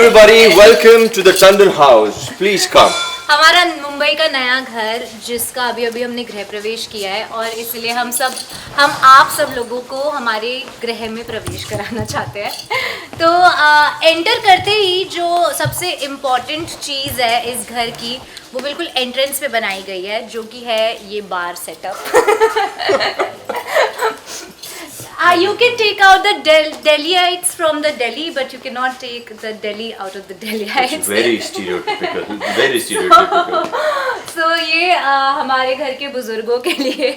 everybody, welcome to the Tandon House. Please come. हमारा मुंबई का नया घर जिसका अभी अभी हमने गृह प्रवेश किया है और इसलिए हम आप सब लोगों को हमारे गृह में प्रवेश कराना चाहते हैं। तो एंटर करते ही जो सबसे इम्पॉर्टेंट चीज़ है इस घर की वो बिल्कुल एंट्रेंस पे बनाई गई है, जो कि है ये बार setup. You can take out the Delhiites from the Delhi, but you cannot take the Delhi out of the Delhiites. It's very stereotypical. Very stereotypical. So ये हमारे घर के बुजुर्गों के लिए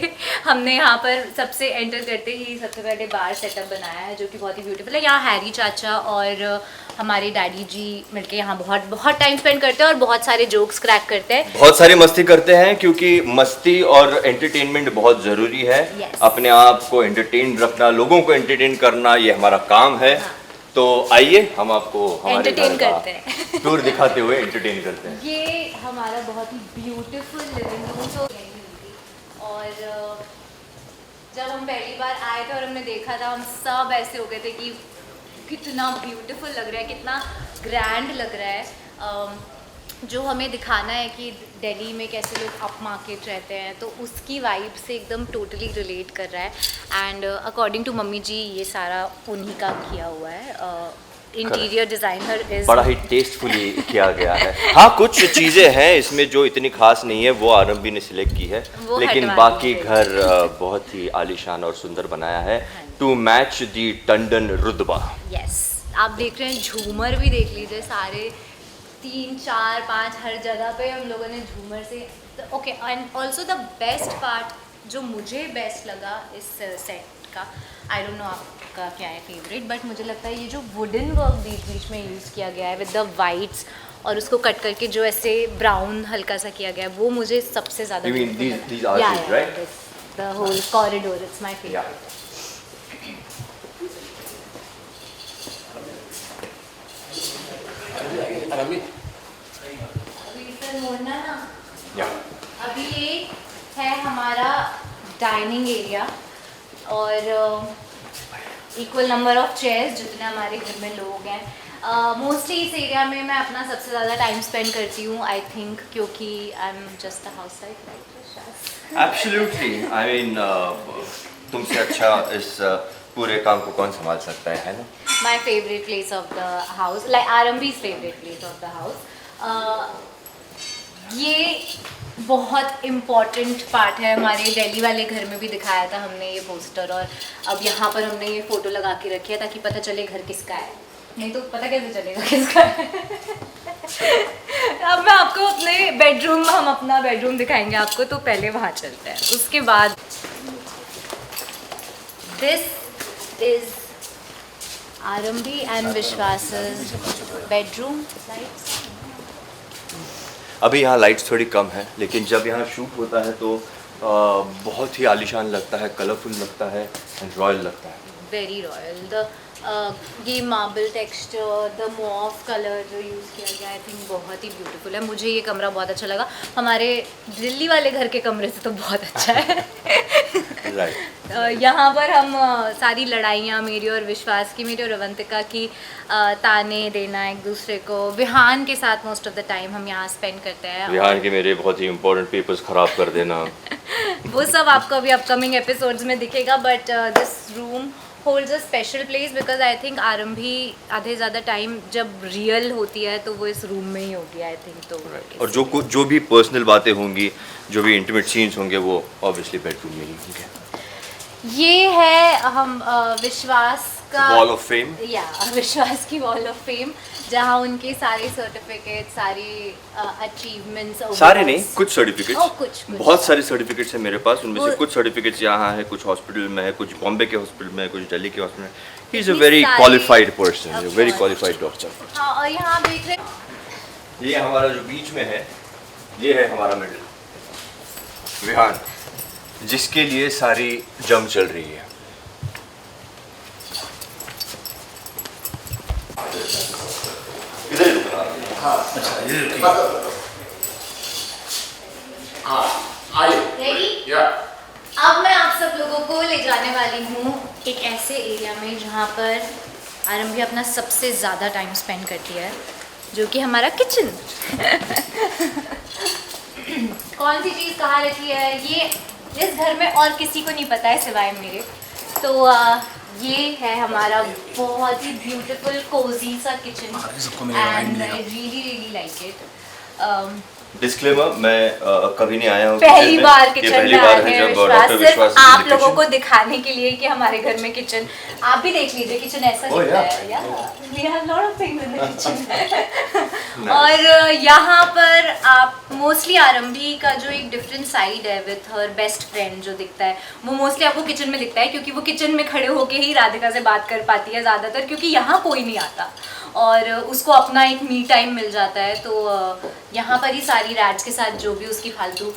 हमने यहाँ पर सबसे एंटर करते ही सबसे पहले बार सेटअप बनाया है, जो कि बहुत ही ब्यूटीफुल है। यहाँ हैरी चाचा और हमारे डैडी जी मिलके यहाँ बहुत टाइम स्पेंड करते हैं और बहुत सारे जोक्स क्रैक करते हैं, बहुत सारी मस्ती करते हैं, क्योंकि मस्ती और एंटरटेनमेंट बहुत ज़रूरी है। Yes. अपने आप को एंटरटेन रखना, लोगों को एंटरटेन करना, ये हमारा काम है। हाँ। तो आइए हम आपको हमारे एंटरटेन घर करते हैं। का टूर दिखाते हुए एंटरटेन करते हैं। ये हमारा बहुत ही ब्यूटीफुल लिविंग रूम और जब हम पहली बार आए थे और हमने देखा था, हम सब ऐसे हो गए थे कि कितना ब्यूटीफुल लग रहा है, कितना ग्रैंड लग रहा है। जो हमें दिखाना है कि दिल्ली में कैसे लोग अप मार्केट रहते हैं, तो उसकी वाइब से एकदम टोटली रिलेट कर रहा है। एंड अकॉर्डिंग टू मम्मी जी ये सारा उन्हीं का किया हुआ है। इंटीरियर डिज़ाइनर इज बड़ा ही टेस्टफुली किया गया है। हाँ, कुछ चीज़ें हैं इसमें जो इतनी खास नहीं है, वो आरंभी ने सिलेक्ट की है, लेकिन बाकी घर बहुत ही आलीशान और सुंदर बनाया है। टू मैच दी टंडन रुतबा। यस, आप देख रहे हैं झूमर भी देख लीजिए, सारे 3, 4, 5 हर जगह पे हम लोगों ने झूमर से। Okay, and also the best part जो मुझे बेस्ट लगा इस सेट का, आई डोंट नो आपका क्या है फेवरेट, बट मुझे लगता है ये जो वुडन वर्क बीच बीच में यूज़ किया गया है विद द वाइट्स और उसको कट करके जो ऐसे ब्राउन हल्का सा किया गया है, वो मुझे सबसे ज़्यादा the whole corridor, it's my favourite. अभी ये है हमारा डाइनिंग एरिया और इक्वल नंबर ऑफ चेयर्स जितने हमारे घर में लोग हैं। मोस्टली इस एरिया में मैं अपना सबसे ज़्यादा टाइम स्पेंड करती हूँ, आई थिंक, क्योंकि I am just a house wife. Absolutely, I mean तुमसे अच्छा इस पूरे काम को कौन संभाल सकता है ना? My favourite place of the house, like आरंभी's favourite place of the house. ये बहुत इम्पॉर्टेंट पार्ट है, हमारे दिल्ली वाले घर में भी दिखाया था हमने ये पोस्टर, और अब यहाँ पर हमने ये फ़ोटो लगा के रखी है ताकि पता चले घर किसका है, नहीं तो पता कैसे चलेगा किसका है। अब मैं आपको हम अपना बेडरूम दिखाएंगे आपको, तो पहले वहाँ चलते हैं, उसके बाद दिस इज आरंभी एंड विश्वास's बेडरूम। अभी यहाँ लाइट्स थोड़ी कम है, लेकिन जब यहाँ शूट होता है तो बहुत ही आलीशान लगता है, कलरफुल लगता है एंड रॉयल लगता है। Very royal. ये marble texture, the mauve colour जो यूज़ किया गया, आई थिंक बहुत ही ब्यूटीफुल है। मुझे ये कमरा बहुत अच्छा लगा, हमारे दिल्ली वाले घर के कमरे से तो बहुत अच्छा है। राइट। यहाँ पर हम सारी लड़ाइयाँ मेरी और विश्वास की, मेरी और अवंतिका की, ताने देना एक दूसरे को, विहान के साथ मोस्ट ऑफ द टाइम हम यहाँ स्पेंड करते हैं। विहान के मेरे बहुत ही इंपॉर्टेंट पेपर्स ख़राब कर देना वो सब आपको अभी अपकमिंग एपिसोड्स में दिखेगा, but this room holds a special place because I think आरंभी आधे ज़्यादा टाइम जब रियल होती है तो वो इस रूम में ही होगी, आई थिंक। तो और जो भी पर्सनल बातें होंगी, जो भी इंटीमेट सीन्स होंगे, वो ऑब्वियसली बेडरूम में ही होंगे। ये है हम विश्वास का वॉल ऑफ फेम, या विश्वास की वॉल ऑफ फेम, जहाँ उनके सारे सर्टिफिकेट, सारे अचीवमेंट्स, सारे नहीं, कुछ सर्टिफिकेट्स, कुछ बहुत सारे सर्टिफिकेट्स हैं मेरे पास। उनमें से कुछ सर्टिफिकेट्स यहाँ है, कुछ हॉस्पिटल में है, कुछ बॉम्बे के हॉस्पिटल में है, कुछ दिल्ली के हॉस्पिटल में। He is a very qualified person, very qualified doctor. हाँ, और यहाँ देख रहे, ये हमारा जो बीच में है, ये है हमारा मिडिल विहान, जिसके लिए सारी जंग चल रही है। हाँ, अच्छा, ये रेडी? अब मैं आप सब लोगों को ले जाने वाली हूँ एक ऐसे एरिया में जहाँ पर आरंभी अपना सबसे ज़्यादा टाइम स्पेंड करती है। जो कि हमारा किचन। कौन सी चीज़ कहाँ रखी है ये इस घर में और किसी को नहीं पता है सिवाय मेरे। तो ये है हमारा बहुत ही ब्यूटीफुल कोजी सा किचन सबको मेरा वाइन एंड मिलेगा। I really like it. Disclaimer, मैं कभी नहीं आया हूँ पहली kitchen में। बार ये किचन पहली में बार आते है हैं जब विश्वास, डॉक्टर सिर्फ विश्वास आप in the लोगों kitchen। को दिखाने के लिए कि हमारे घर में किचन आप भी देख लीजिए किचन ऐसा Oh, दिखता yeah. है यार we have lot of things in the kitchen. और यहाँ पर आप मोस्टली आरंभी का जो एक डिफरेंट साइड है विथ हर बेस्ट फ्रेंड जो दिखता है वो मोस्टली आपको किचन में दिखता है, क्योंकि वो किचन में खड़े होके ही राधिका से बात कर पाती है ज़्यादातर, क्योंकि यहाँ कोई नहीं आता और उसको अपना एक मी टाइम मिल जाता है। तो यहाँ पर ही सारी राज के साथ जो भी उसकी फालतू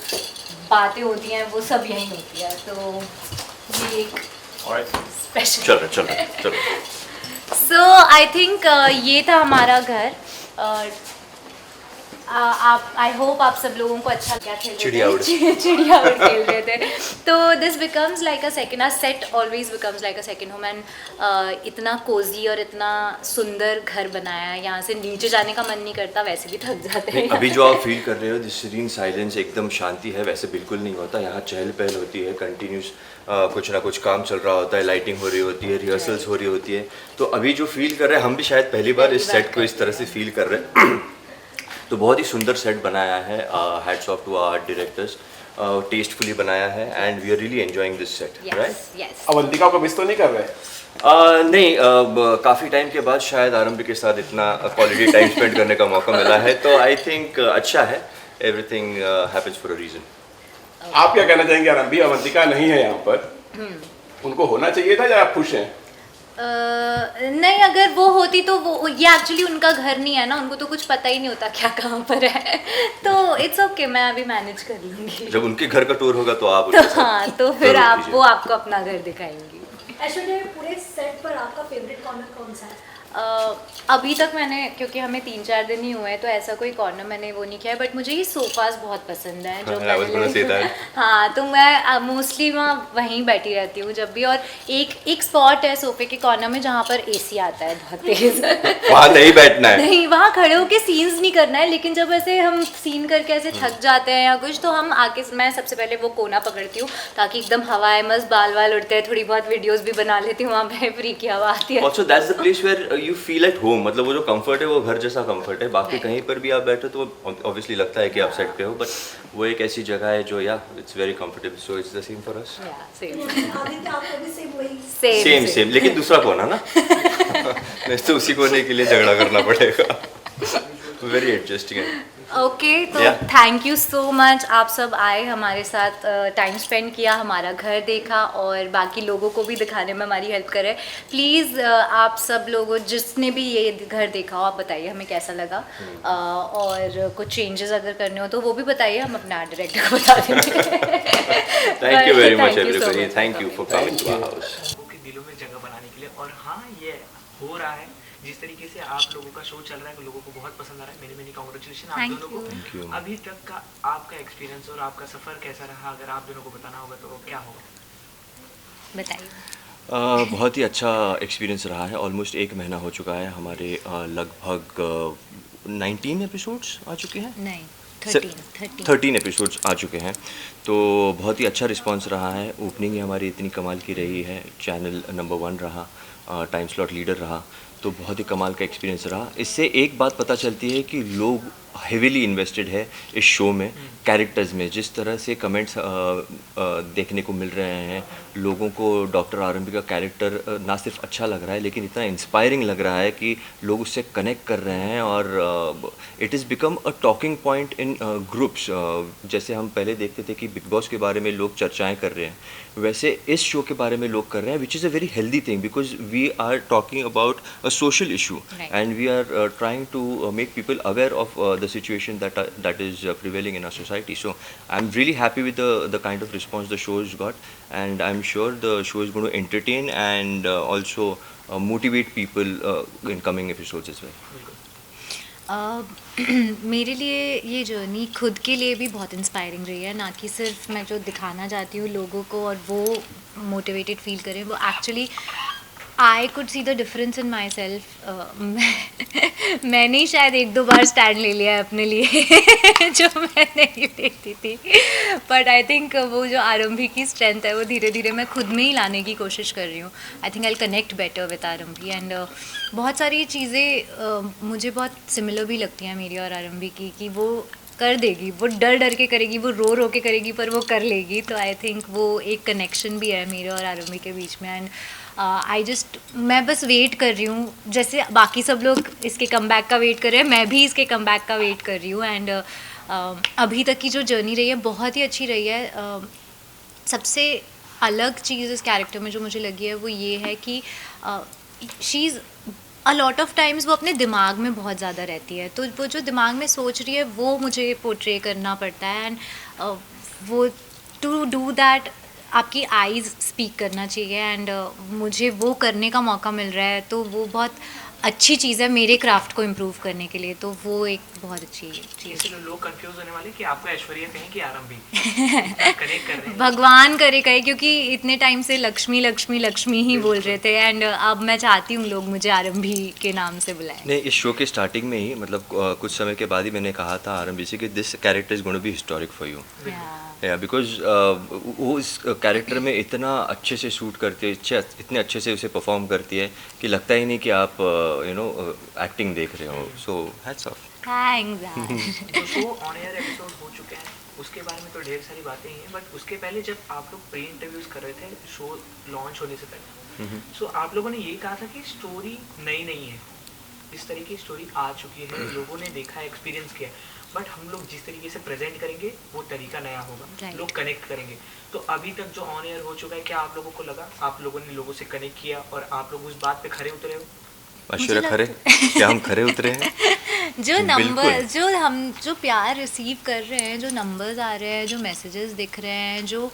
बातें होती हैं वो सब यहीं होती है। तो ये एक स्पेशल चल रहा। सो आई थिंक ये था हमारा घर। आप आई होप आप सब लोगों को अच्छा क्या खेल चिड़िया उड़। चिड़िया उड़ खेल रहे थे। तो this becomes like a second, our set always becomes like a second home. And इतना कोजी और इतना सुंदर घर बनाया है, यहाँ से नीचे जाने का मन नहीं करता, वैसे भी थक जाते हैं। अभी जो आप फील कर रहे हो दिस सीरीन साइलेंस, एकदम शांति है, वैसे बिल्कुल नहीं होता। यहाँ चहल पहल होती है, कंटिन्यूस कुछ ना कुछ काम चल रहा होता है, लाइटिंग हो रही होती है, रिहर्सल्स हो रही होती है। तो अभी जो फील कर रहे हैं हम भी शायद पहली बार इस सेट को इस तरह से फील कर रहे हैं। तो बहुत ही सुंदर सेट बनाया है, hats off to our directors, tastefully बनाया है and we are really enjoying this set, right? Yes yes. Avantika को मिस तो नहीं कर रहे? नहीं, काफ़ी टाइम के बाद शायद आरंभ के साथ इतना क्वालिटी टाइम स्पेंड करने का मौका मिला है, तो आई थिंक अच्छा है। Everything happens for a reason. आप क्या कहना चाहेंगे? आरंभी अवंतिका नहीं है यहाँ पर, उनको होना चाहिए था या आप खुश हैं? नहीं, अगर वो होती तो वो ये एक्चुअली उनका घर नहीं है ना, उनको तो कुछ पता ही नहीं होता क्या कहाँ पर है। तो इट्स ओके, मैं अभी मैनेज कर लूँगी। जब उनके घर का टूर होगा तो आप तो उनके साथ हाँ, तो फिर जरूर आप कीजिए। वो आपको अपना घर दिखाएंगी। ऐश्वर्या, पूरे सेट पर आपका फेवरेट कॉर्नर कौन सा है? अभी तक मैंने, क्योंकि हमें 3-4 दिन ही हुए हैं, तो ऐसा कोई कॉर्नर मैंने वो नहीं किया है, बट मुझे ये सोफाज बहुत पसंद है जो I was gonna say that. हाँ, तो मैं मोस्टली वहीं बैठी रहती हूँ जब भी। और एक स्पॉट है सोफे के कॉर्नर में जहाँ पर एसी आता है बहुत तेज। वहाँ नहीं बैठना है। नहीं, वहाँ खड़े होके सीन्स नहीं करना है, लेकिन जब ऐसे हम सीन करके ऐसे थक जाते हैं या कुछ, तो हम आके, मैं सबसे पहले वो कोना पकड़ती हूँ ताकि एकदम हवा है, मस्त बाल वाल उड़ते हैं, थोड़ी बहुत वीडियोस भी बना लेती हूँ वहाँ पे, फ्री की हवा आती है। Also that's the place where you feel at home, मतलब वो जो कंफर्ट है वो घर जैसा कंफर्ट है। बाकी कहीं पर भी आप बैठो तो ऑब्वियसली लगता है कि आप सेट पे हो, बट वो एक ऐसी जगह है जो या it's very comfortable, so it's the same for us. Aditya, आपको भी सेम वही? सेम, लेकिन दूसरा कोना ना। नहीं तो उसी कोने के लिए झगड़ा करना पड़ेगा। वेरी इंटरेस्टिंग है। ओके, तो Yeah. Thank you so much, आप सब आए, हमारे साथ टाइम स्पेंड किया, हमारा घर देखा और बाकी लोगों को भी दिखाने में हमारी हेल्प करे। प्लीज़ आप सब लोगों जिसने भी ये घर देखा हो, आप बताइए हमें कैसा लगा। और कुछ चेंजेस अगर करने हो तो वो भी बताइए, हम अपने आर्ट डायरेक्टर को बता देंगे। Thank you very much Thank you so everybody, much. Thank you for coming to our house. लोगों के दिलों में जगह बनाने के लिए। और हाँ, ये हो रहा है जिस तरीके से आप लोगों का शो चल रहा है, लोगों को बहुत पसंद आ रहा है। मेनी कांग्रेचुलेशन आप Thank दोनों you. Thank you. को। अभी तक का आपका एक्सपीरियंस और आपका सफर कैसा रहा, अगर आप दोनों को बताना होगा तो क्या होगा? बताइए। बहुत ही अच्छा एक्सपीरियंस रहा है। ऑलमोस्ट 1 महीना हो चुका है, हमारे लगभग 19 एपिसोड्स आ चुके हैं। नहीं, 13 एपिसोड्स आ चुके हैं, तो बहुत ही अच्छा रिस्पांस रहा है। ओपनिंग ही हमारी इतनी कमाल की रही है, चैनल नंबर 1 रहा, टाइम स्लॉट लीडर रहा, तो बहुत ही कमाल का एक्सपीरियंस रहा। इससे एक बात पता चलती है कि लोग हेविली इन्वेस्टेड है इस शो में, कैरेक्टर्स में। जिस तरह से कमेंट्स देखने को मिल रहे हैं लोगों को, डॉक्टर आरंभी का कैरेक्टर ना सिर्फ अच्छा लग रहा है लेकिन इतना इंस्पायरिंग लग रहा है कि लोग उससे कनेक्ट कर रहे हैं और it is become a talking point in groups. जैसे हम पहले देखते थे कि बिग बॉस के बारे में लोग चर्चाएं कर रहे हैं, वैसे इस शो के बारे में लोग कर रहे हैं, which is a very healthy thing because we are talking about a social issue. Right. And we are trying to make people aware of the situation that is prevailing in our society. So I'm really happy with the kind of response the show has got, and I'm sure the show is going to entertain and also motivate people in coming episodes as well. मेरे लिए ये journey खुद के लिए भी बहुत inspiring रही है, ना कि सिर्फ मैं जो दिखाना चाहती हूँ लोगों को और वो मोटिवेटेड फील करें। वो actually I could see the difference in my self. मैंने ही शायद 1-2 बार स्टैंड ले लिया है अपने लिए जो मैं नहीं लेती थी, बट आई थिंक वो जो आरंभी की स्ट्रेंथ है वो धीरे धीरे मैं खुद में ही लाने की कोशिश कर रही हूँ। I think I connect better with आरंभी एंड बहुत सारी चीज़ें मुझे बहुत सिमिलर भी लगती हैं मेरी और आरंभी की, कि वो कर देगी, वो डर डर के करेगी, वो रो के करेगी, पर वो कर लेगी। तो आई थिंक वो एक कनेक्शन भी है मेरे और आरंभी के बीच में एंड मैं बस वेट कर रही हूँ, जैसे बाकी सब लोग इसके कमबैक का वेट कर रहे हैं, मैं भी इसके कमबैक का वेट कर रही हूँ एंड अभी तक की जो जर्नी रही है बहुत ही अच्छी रही है। सबसे अलग चीज़ इस कैरेक्टर में जो मुझे लगी है वो ये है कि she is a lot of times वो अपने दिमाग में बहुत ज़्यादा रहती है, तो वो जो दिमाग में सोच रही है वो मुझे पोर्ट्रे करना पड़ता है एंड वो टू डू दैट आपकी आईज़ स्पीक करना चाहिए एंड मुझे वो करने का मौका मिल रहा है, तो वो बहुत अच्छी चीज़ है मेरे क्राफ्ट को इम्प्रूव करने के लिए, तो वो एक बहुत अच्छी चीज़। इसलिए लोग कंफ्यूज होने वाले कि आपको ऐश्वर्या कहें कि आरंभी कनेक्ट कर रहे हैं। भगवान करे कहे, क्योंकि इतने टाइम से लक्ष्मी लक्ष्मी लक्ष्मी ही बोल रहे थे एंड अब मैं चाहती हूँ लोग मुझे आरंभी के नाम से बुलाएं। नहीं, इस शो के स्टार्टिंग में ही मतलब कुछ समय के बाद ही मैंने कहा था आरंभी से कि this character is going to be historic for you, because वो इस कैरेक्टर में इतना अच्छे से शूट करती है, इतने अच्छे से उसे परफॉर्म करती है कि लगता ही नहीं कि आप एक्टिंग देख रहे हो। So hats off. थैंक्स। तो शो ऑन एयर एपिसोड हो चुके हैं, उसके बारे में तो ढेर सारी बातें ही हैं, बट उसके पहले जब आप लोग प्री इंटरव्यूज कर रहे थे शो लॉन्च होने से पहले, सो आप लोगों ने ये कहा था कि स्टोरी नई नहीं है, इस तरीके की स्टोरी आ चुकी है, लोगों ने देखा है, एक्सपीरियंस किया है, बट हम लोग जिस तरीके से प्रेजेंट करेंगे वो तरीका नया होगा, लोग कनेक्ट करेंगे। तो अभी तक जो ऑन एयर हो चुका है, क्या आप लोगों को लगा आप लोगों ने लोगों से कनेक्ट किया और आप लोग उस बात पे खरे उतरे हो? ऐश्वर्या खरे, क्या हम खरे उतरे हैं? जो नंबर जो प्यार रिसीव कर रहे हैं, जो नंबर्स आ रहे हैं, जो मैसेजेस दिख रहे हैं, जो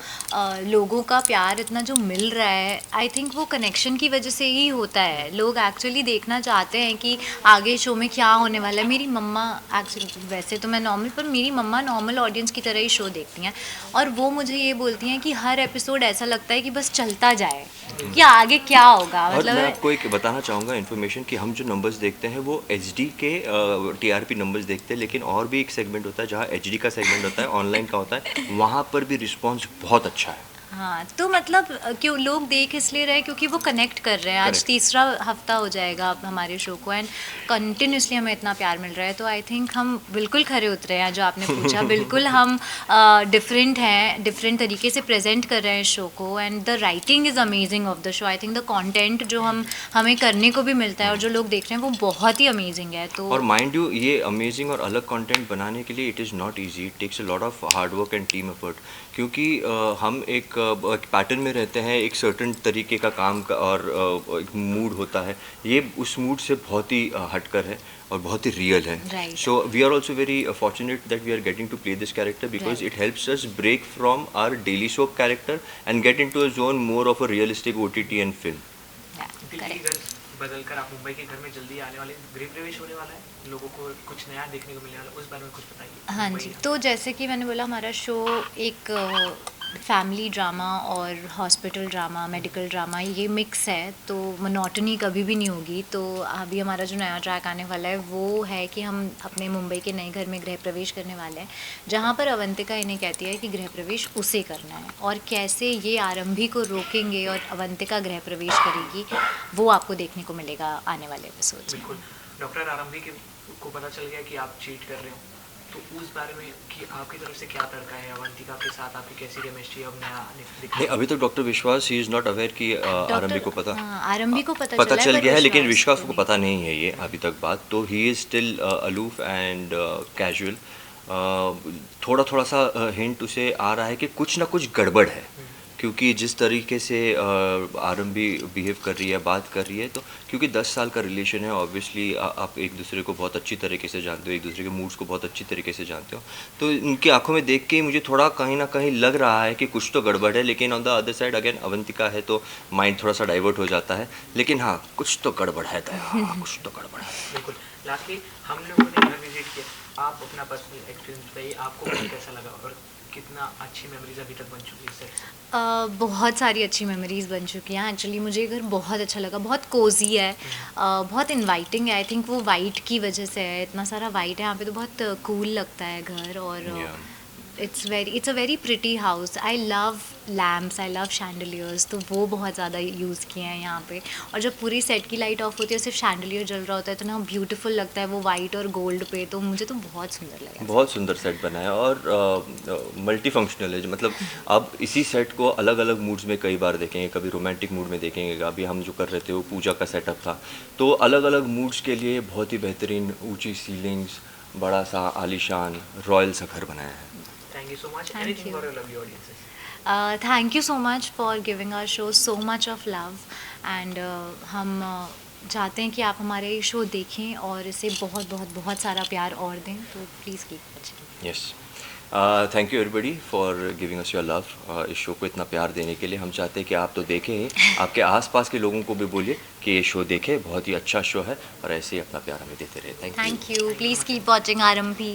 लोगों का प्यार इतना जो मिल रहा है, आई थिंक वो कनेक्शन की वजह से ही होता है। लोग एक्चुअली देखना चाहते हैं कि आगे शो में क्या होने वाला है। मेरी मम्मा एक्चुअली, वैसे तो मैं नॉर्मल, पर मेरी मम्मा नॉर्मल ऑडियंस की तरह ही शो देखती हैं और वो मुझे ये बोलती हैं कि हर एपिसोड ऐसा लगता है कि बस चलता जाए, कि आगे क्या होगा। और मतलब मैं आपको एक बताना चाहूँगा इन्फॉर्मेशन कि हम जो नंबर्स देखते हैं वो HD के TRP नंबर्स देखते हैं, लेकिन और भी एक सेगमेंट होता है जहाँ HD का सेगमेंट होता है, ऑनलाइन का होता है, वहाँ पर भी रिस्पांस बहुत अच्छा है। हाँ, तो मतलब क्यों लोग देख इसलिए रहे क्योंकि वो कनेक्ट कर रहे हैं। आज तीसरा हफ्ता हो जाएगा अब हमारे शो को एंड कंटिन्यूसली हमें इतना प्यार मिल रहा है, तो आई थिंक हम बिल्कुल खरे उतरे हैं। जो आपने पूछा, बिल्कुल हम डिफरेंट हैं, डिफरेंट तरीके से प्रेजेंट कर रहे हैं शो को and the writing is amazing of the show. I think the content जो हमें करने को भी मिलता है और जो लोग देख रहे हैं वो बहुत ही अमेजिंग है। तो और माइंड यू, ये अमेजिंग और अलग कंटेंट बनाने के लिए it is not easy, it takes a lot of hard work and team effort, क्योंकि हम एक पैटर्न में रहते हैं, एक सर्टेन तरीके का काम का और एक मूड होता है, ये उस मूड से बहुत ही हटकर है और बहुत ही रियल है। So we are also very fortunate that we are getting to play this character because it helps us break from our daily soap character and get into a zone more of a realistic OTT and film. Delhi घर बदलकर आप मुंबई के घर में जल्दी आने वाले, गृह प्रवेश होने वाला है, लोगों को कुछ नया देखने को मिलने वाला है, उस बारे में कुछ बताइए। हाँ जी, तो जैसे कि मैंने बोला, हमारा शो एक फैमिली ड्रामा और हॉस्पिटल ड्रामा, मेडिकल ड्रामा, ये मिक्स है, तो मोनोटनी कभी भी नहीं होगी। तो अभी हमारा जो नया ट्रैक आने वाला है वो है कि हम अपने मुंबई के नए घर में गृह प्रवेश करने वाले हैं, जहाँ पर अवंतिका इन्हें कहती है कि गृह प्रवेश उसे करना है और कैसे ये आरंभी को रोकेंगे और अवंतिका गृह प्रवेश करेगी, वो आपको देखने को मिलेगा आने वाले एपिसोड। बिल्कुल। डॉक्टर आरंभी को पता चल गया कि आप चीट कर रहे हो, तो उस बारे में कि आपकी तरफ से क्या तड़का है, अवंतिका के साथ आपकी कैसी केमिस्ट्री अब नया नहीं, अभी तो डॉक्टर विश्वास ही इज़ नॉट अवेयर कि आरंभी को पता, आरंभी को पता चल गया है, लेकिन विश्वास को पता नहीं है ये अभी तक बात, तो he is still aloof and casual. थोड़ा थोड़ा सा हिंट उसे आ रहा है कि कुछ ना कुछ गड़बड़ है, क्योंकि जिस तरीके से आरंभी बिहेव कर रही है, बात कर रही है, तो क्योंकि 10 साल का रिलेशन है, ऑब्वियसली आप एक दूसरे को बहुत अच्छी तरीके से जानते हो, एक दूसरे के मूड्स को बहुत अच्छी तरीके से जानते हो, तो उनकी आंखों में देख के मुझे थोड़ा कहीं ना कहीं लग रहा है कि कुछ तो गड़बड़ है। लेकिन on the other side again Avantika है तो माइंड थोड़ा सा डाइवर्ट हो जाता है, लेकिन हाँ, कुछ तो गड़बड़ है, कुछ तो गड़बड़ है। बिल्कुल। लास्टली हम लोगों ने घर विजिट किया, आप अपना पर्सनल एक्सपीरियंस बताइए, आपको कैसा लगा और कितना अच्छी मेमोरीज अभी तक बन चुकी है सेट? बहुत सारी अच्छी मेमोरीज बन चुकी हैं। एक्चुअली मुझे ये घर बहुत अच्छा लगा, बहुत कोजी है, बहुत इनवाइटिंग है। आई थिंक वो वाइट की वजह से है, इतना सारा वाइट है यहाँ पे, तो बहुत कूल लगता है घर। और it's a very pretty house. I love lamps, I love chandeliers, तो वो बहुत ज़्यादा यूज़ किए हैं यहाँ पे। और जब पूरी सेट की लाइट ऑफ होती है, सिर्फ शैंडलियर जल रहा होता है, तो ना ब्यूटीफुल लगता है वो वाइट और गोल्ड पे, तो मुझे तो बहुत सुंदर लगा। बहुत सुंदर सेट बना है और मल्टी फंक्शनल है, जो मतलब आप इसी सेट को अलग अलग मूड्स में कई बार देखेंगे। कभी रोमांटिक मूड में देखेंगे, अभी हम जो कर रहे थे वो पूजा का सेटअप था, तो अलग अलग मूड्स के लिए बहुत ही बेहतरीन ऊंची सीलिंग्स, बड़ा सा आलीशान रॉयल सा घर बनाया है। Thank you so much. Thank anything you. For your lovely audiences? Thank you so much for giving our show so much of love and हम चाहते हैं कि आप हमारे शो देखें और इसे बहुत बहुत बहुत सारा प्यार और दें, तो please keep watching. Yes, thank you everybody for giving us your love. इस शो को इतना प्यार देने के लिए हम चाहते हैं कि आप तो देखें ही, आपके आसपास के लोगों को भी बोलिए कि ये शो देखें, बहुत ही अच्छा शो है और ऐसे ही अपना प्यार हमें देते रहे। Thank you. Thank you, please keep watching RMP।